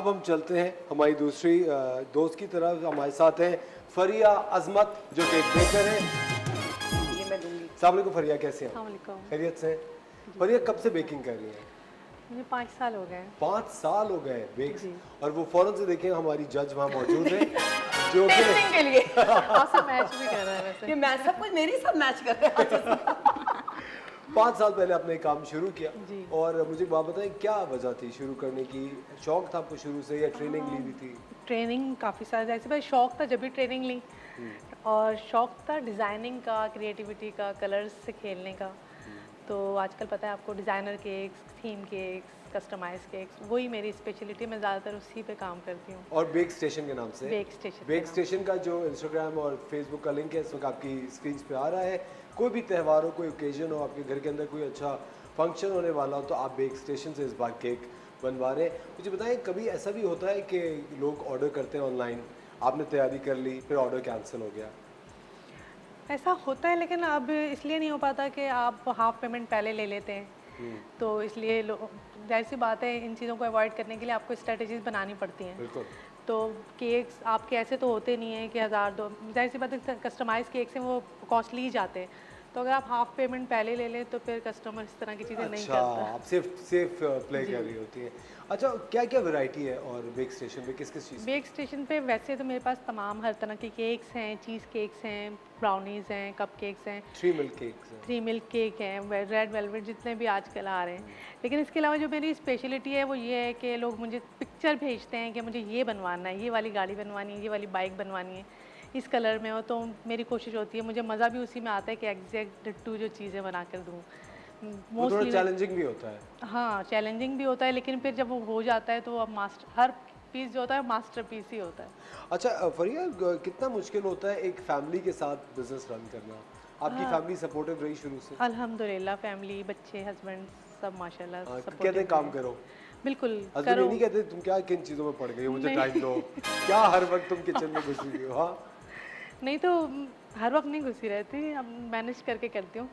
अब हम चलते हैं हमारी दूसरी दोस्त की तरफ। हमारे साथ हैं फरिया अजमत जो कि एक बेकर है। ये मैं दूंगी। अस्सलाम वालेकुम फरिया, कैसे हैं? अस्सलामुअलैकुम। खैरियत से हैं? फरिया कब से बेकिंग कर रही हैं? मुझे 5 साल हो गए। 5 साल हो गए बेक्स। जी। और वो फौरन से देखें हमारी जज वहाँ मौजूद है जो कि टेस्टिंग के लिए आपसे मैच भी कर रहा है वैसे। ये मैच सब कुछ मेरी सब मैच कर रहे हैं। 5 साल पहले आपने काम शुरू किया जी। और मुझे बात बताएं क्या वजह थी शुरू करने की? शौक था आपको शुरू से या ट्रेनिंग ली हुई थी? ट्रेनिंग काफ़ी सारा ऐसे भाई शौक था जब भी ट्रेनिंग ली, और शौक था डिज़ाइनिंग का, क्रिएटिविटी का, कलर्स से खेलने का। तो आजकल पता है आपको designer cakes, theme cakes, customize cakes, वही मेरी स्पेशलिटी। मैं ज़्यादातर उसी पे काम करती हूँ। और बेक स्टेशन के नाम से? Bake station. बेक स्टेशन का जो इंस्टाग्राम और फेसबुक का लिंक है इस वक्त आपकी स्क्रीन पे आ रहा है। कोई भी त्यौहार हो, कोई ओकेजन हो, आपके घर के अंदर कोई अच्छा फंक्शन होने वाला हो तो आप बेक स्टेशन से इस बार केक बनवा रहे हैं। मुझे बताएं कभी ऐसा भी होता है कि लोग ऑर्डर करते हैं ऑनलाइन, आपने तैयारी कर ली फिर ऑर्डर कैंसिल हो गया? ऐसा होता है, लेकिन अब इसलिए नहीं हो पाता कि आप हाफ पेमेंट पहले ले लेते हैं। तो इसलिए जाहिर सी बात है, इन चीज़ों को अवॉइड करने के लिए आपको स्ट्रेटजीज बनानी पड़ती हैं। बिल्कुल। तो केक्स आपके ऐसे तो होते नहीं हैं कि 1000 दो, जाहिर सी बात है कस्टमाइज केक्स हैं वो कॉस्टली ही जाते हैं। तो अगर आप हाफ पेमेंट पहले ले लें तो फिर कस्टमर इस तरह की चीज़ें नहीं अच्छा, करता। आप सेफ प्ले कर रही होती है। अच्छा, क्या क्या वैरायटी है और बेक स्टेशन पे किस किस चीज़? बेक स्टेशन पे वैसे तो मेरे पास तमाम हर तरह के केक्स हैं, चीज़ केक्स हैं, ब्राउनीज़ हैं, कप केक्स हैं, 3 मिल्क केक्स हैं। 3 मिल्क केक हैं, रेड वेलवेट, जितने भी आजकल आ रहे हैं। लेकिन इसके अलावा जो मेरी स्पेशलिटी है वो ये है कि लोग मुझे पिक्चर भेजते हैं कि मुझे ये बनवाना है, ये वाली गाड़ी बनवानी है, ये वाली बाइक बनवानी है, इस कलर में हो। तो मेरी कोशिश होती है, मुझे मज़ा भी उसी में आता है कि एग्जैक्ट डिट्टू जो चीज़ें बना कर दूँ। वो थोड़ा चैलेंजिंग भी होता है। हाँ, चैलेंजिंग भी होता है, लेकिन फिर जब वो हो जाता है तो अब हर पीस जो होता है मास्टरपीस ही होता है। अच्छा फरिया, कितना मुश्किल होता है एक फैमिली के साथ बिजनेस रन करना? आपकी फैमिली सपोर्टिव रही शुरू से? अल्हम्दुलिल्लाह, फैमिली, बच्चे, हस्बैंड सब माशाल्लाह कहते हैं काम करो, बिल्कुल हस्बैंड करो। ये नहीं कहते तुम क्या किन चीज़ों में पड़ गई हो, मुझे टाइम दो, क्या हर वक्त तुम किचन में घुसी हुई हो? हाँ नहीं तो हर वक्त नहीं घुसी रहती, अब मैनेज करके करती हूँ।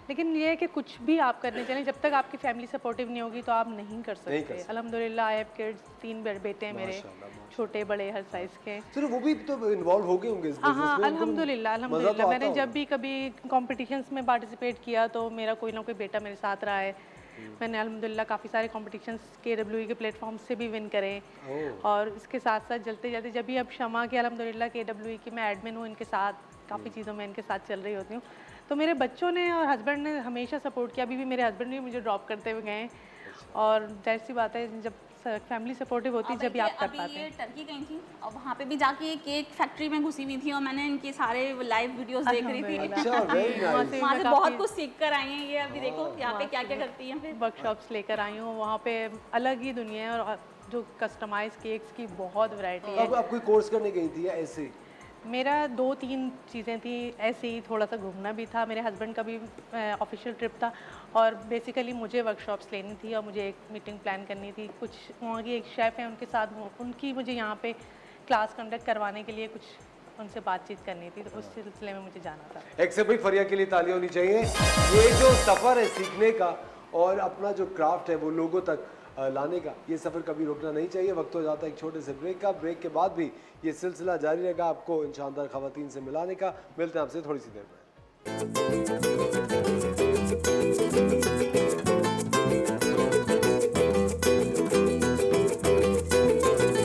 लेकिन ये है कि कुछ भी आप करने चलें, जब तक आपकी फैमिली सपोर्टिव नहीं होगी तो आप नहीं कर सकते। अल्हम्दुलिल्लाह, आई हैव किड्स, 3 बेटे हैं मेरे, छोटे बड़े हर साइज़ के। चलो वो भी तो इन्वॉल्व हो गए होंगे इस बिजनेस हाँ, में? अल्हम्दुलिल्लाह, अल्हम्दुलिल्लाह। मैंने जब भी कभी कॉम्पिटिशन्स में पार्टिसिपेट किया तो मेरा कोई ना कोई बेटा मेरे साथ रहा है। मैंने अल्हम्दुलिल्लाह काफ़ी सारे कॉम्पिटिशन्स KWE के प्लेटफॉर्म से भी विन करे। और इसके साथ साथ चलते जाते जब भी अब शमा के अल्हम्दुलिल्लाह KWE की मैं एडमिन हूँ, इनके साथ काफ़ी चीज़ों में इनके साथ चल रही होती हूँ। तो मेरे बच्चों ने और हस्बैंड ने हमेशा सपोर्ट किया। अभी भी मेरे हस्बैंड भी मुझे ड्रॉप करते हुए गए। और जाहिर सी बात है, जब फैमिली सपोर्टिव होती है जब भी आप कर पाते हैं। ये टर्की गई थी और वहाँ पे भी जाके केक फैक्ट्री में घुसी हुई थी और मैंने इनके सारे लाइव वीडियोस देख रही थी। अच्छा, very nice। वहाँ से बहुत कुछ सीख कर आई हैं ये। अभी देखो यहाँ पे क्या क्या करती हैं। फिर वर्कशॉप्स लेकर आई हूँ, वहाँ पे अलग ही दुनिया है। और जो कस्टमाइज केक्स की बहुत वैरायटी है। अब आप कोई कोर्स करने गई थी या ऐसे ही? मेरा 2-3 चीज़ें थी, ऐसे ही थोड़ा सा घूमना भी था, मेरे हस्बैंड का भी ऑफिशियल ट्रिप था, और बेसिकली मुझे वर्कशॉप्स लेनी थी और मुझे एक मीटिंग प्लान करनी थी। कुछ वहाँ की एक शेफ़ हैं उनके साथ उनकी मुझे यहाँ पे क्लास कंडक्ट करवाने के लिए कुछ उनसे बातचीत करनी थी, तो उस सिलसिले में मुझे जाना था। एक से भाई फरिया के लिए ताली होनी चाहिए। ये जो सफ़र है सीखने का और अपना जो क्राफ्ट है वो लोगों तक लाने का, ये सफ़र कभी रुकना नहीं चाहिए। वक्त हो जाता है एक छोटे से ब्रेक का। ब्रेक के बाद भी ये सिलसिला जारी रहेगा आपको इन शानदार ख़वातीन से मिलाने का। मिलते हैं आपसे थोड़ी सी देर में।